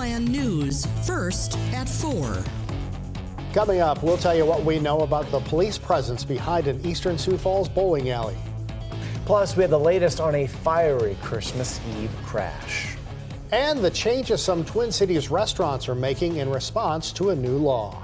KELOLAND News, first at 4. Coming up, we'll tell you what we know about the police presence behind an eastern Sioux Falls bowling alley. Plus, we have the latest on a fiery Christmas Eve crash. And the changes some Twin Cities restaurants are making in response to a new law.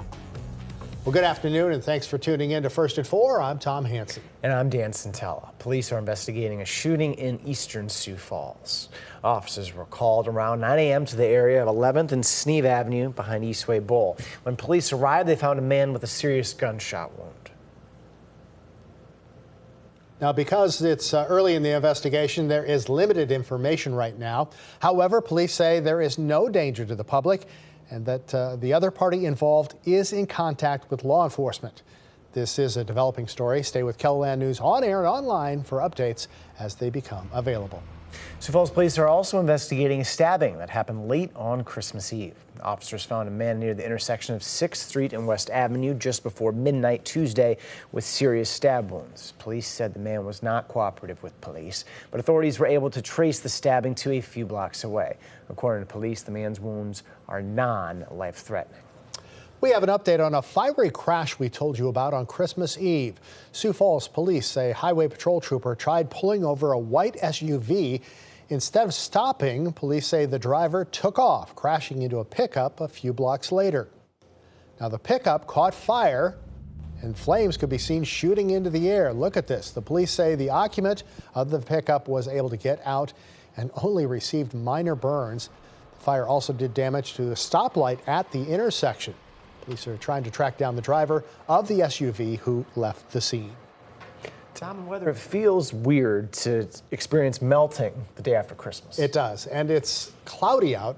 Well, good afternoon, and thanks for tuning in to First at 4. I'm Tom Hansen. And I'm Dan Santella. Police are investigating a shooting in eastern Sioux Falls. Officers were called around 9 a.m. to the area of 11th and Sneeve Avenue behind Eastway Bowl. When police arrived, they found a man with a serious gunshot wound. Now, because it's early in the investigation, there is limited information right now. However, police say there is no danger to the public and that the other party involved is in contact with law enforcement. This is a developing story. Stay with KELOLAND News on air and online for updates as they become available. Sioux Falls police are also investigating a stabbing that happened late on Christmas Eve. Officers found a man near the intersection of 6th Street and West Avenue just before midnight Tuesday with serious stab wounds. Police said the man was not cooperative with police, but authorities were able to trace the stabbing to a few blocks away. According to police, the man's wounds are non-life-threatening. We have an update on a fiery crash we told you about on Christmas Eve. Sioux Falls police say a highway patrol trooper tried pulling over a white SUV. Instead of stopping, police say the driver took off, crashing into a pickup a few blocks later. Now, the pickup caught fire and flames could be seen shooting into the air. Look at this. The police say the occupant of the pickup was able to get out and only received minor burns. The fire also did damage to the stoplight at the intersection. Police are trying to track down the driver of the SUV who left the scene. Tom, whether it feels weird to experience melting the day after Christmas. It does, and it's cloudy out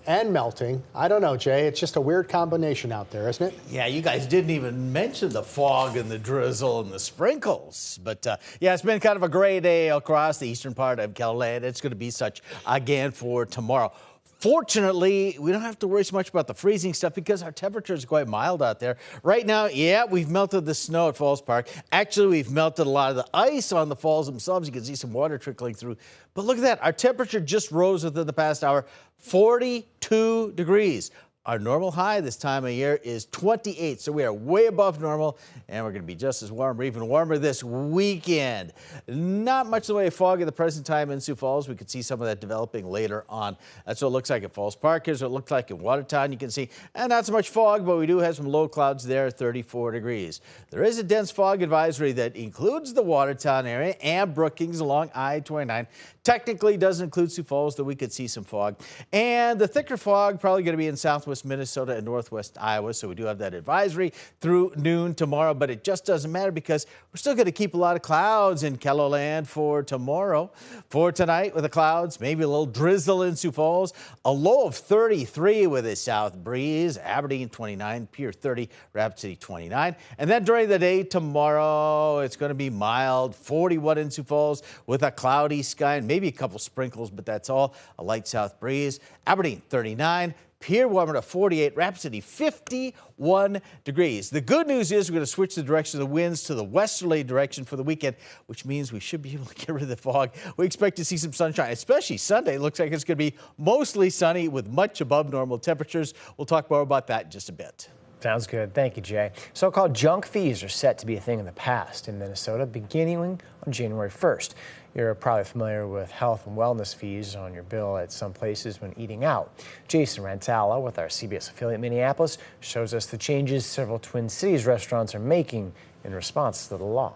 and melting. I don't know, Jay. It's just a weird combination out there, isn't it? Yeah, you guys didn't even mention the fog and the drizzle and the sprinkles. But yeah, it's been kind of a gray day across the eastern part of KELOLAND. It's going to be such again for tomorrow. Fortunately, we don't have to worry so much about the freezing stuff because our temperature is quite mild out there. Right now, yeah, we've melted the snow at Falls Park. Actually, we've melted a lot of the ice on the falls themselves. You can see some water trickling through. But look at that. Our temperature just rose within the past hour, 42 degrees. Our normal high this time of year is 28, so we are way above normal, and we're going to be just as warm or even warmer this weekend. Not much in the way of fog at the present time in Sioux Falls. We could see some of that developing later on. That's what it looks like at Falls Park. Here's what it looked like in Watertown. You can see, and not so much fog, but we do have some low clouds there, 34 degrees. There is a dense fog advisory that includes the Watertown area and Brookings along I-29. Technically doesn't include Sioux Falls, though we could see some fog. And the thicker fog probably going to be in southwest Minnesota and northwest Iowa, so we do have that advisory through noon tomorrow, but it just doesn't matter because we're still going to keep a lot of clouds in KELOLAND for tomorrow. For tonight with the clouds, maybe a little drizzle in Sioux Falls, a low of 33 with a south breeze, Aberdeen 29, Pierre 30, Rapid City 29. And then during the day tomorrow, it's going to be mild, 41 in Sioux Falls with a cloudy sky and maybe a couple sprinkles, but that's all. A light south breeze, Aberdeen 39, Pierre warmer to 48, Rapid City 51 degrees. The good news is we're going to switch the direction of the winds to the westerly direction for the weekend, which means we should be able to get rid of the fog. We expect to see some sunshine, especially Sunday. It looks like it's going to be mostly sunny with much above normal temperatures. We'll talk more about that in just a bit. Sounds good. Thank you, Jay. So-called junk fees are set to be a thing in the past in Minnesota beginning on January 1st. You're probably familiar with health and wellness fees on your bill at some places when eating out. Jason Rantala with our CBS affiliate Minneapolis shows us the changes several Twin Cities restaurants are making in response to the law.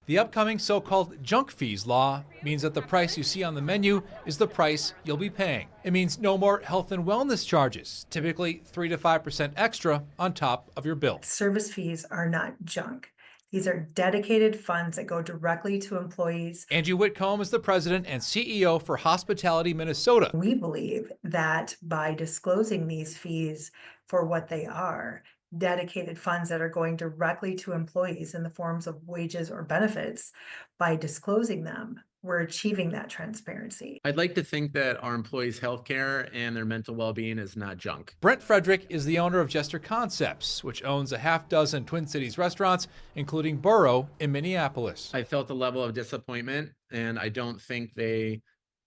The upcoming so-called junk fees law means that the price you see on the menu is the price you'll be paying. It means no more health and wellness charges, typically 3 to 5% extra on top of your bill. Service fees are not junk. These are dedicated funds that go directly to employees. Angie Whitcomb is the president and CEO for Hospitality Minnesota. We believe that by disclosing these fees for what they are, dedicated funds that are going directly to employees in the forms of wages or benefits, by disclosing them, we're achieving that transparency. I'd like to think that our employees' healthcare and their mental well-being is not junk. Brent Frederick is the owner of Jester Concepts, which owns a half dozen Twin Cities restaurants, including Burrow in Minneapolis. I felt a level of disappointment, and I don't think they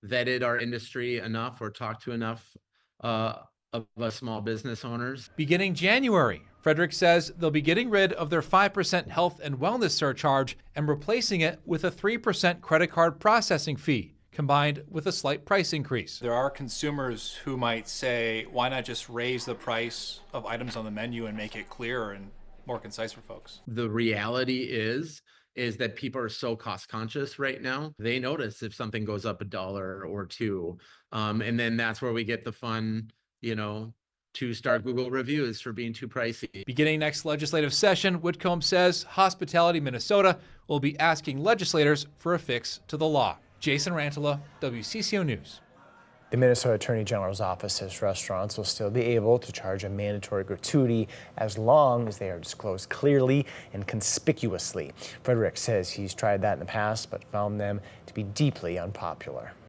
vetted our industry enough or talked to enough of us small business owners. Beginning January, Frederick says they'll be getting rid of their 5% health and wellness surcharge and replacing it with a 3% credit card processing fee, combined with a slight price increase. There are consumers who might say, why not just raise the price of items on the menu and make it clearer and more concise for folks? The reality is that people are so cost conscious right now. They notice if something goes up $1 or $2. And then that's where we get the fun, 2-star Google reviews for being too pricey. Beginning next legislative session, Whitcomb says Hospitality Minnesota will be asking legislators for a fix to the law. Jason Rantala, WCCO News. The Minnesota Attorney General's office says restaurants will still be able to charge a mandatory gratuity as long as they are disclosed clearly and conspicuously. Frederick says he's tried that in the past but found them to be deeply unpopular.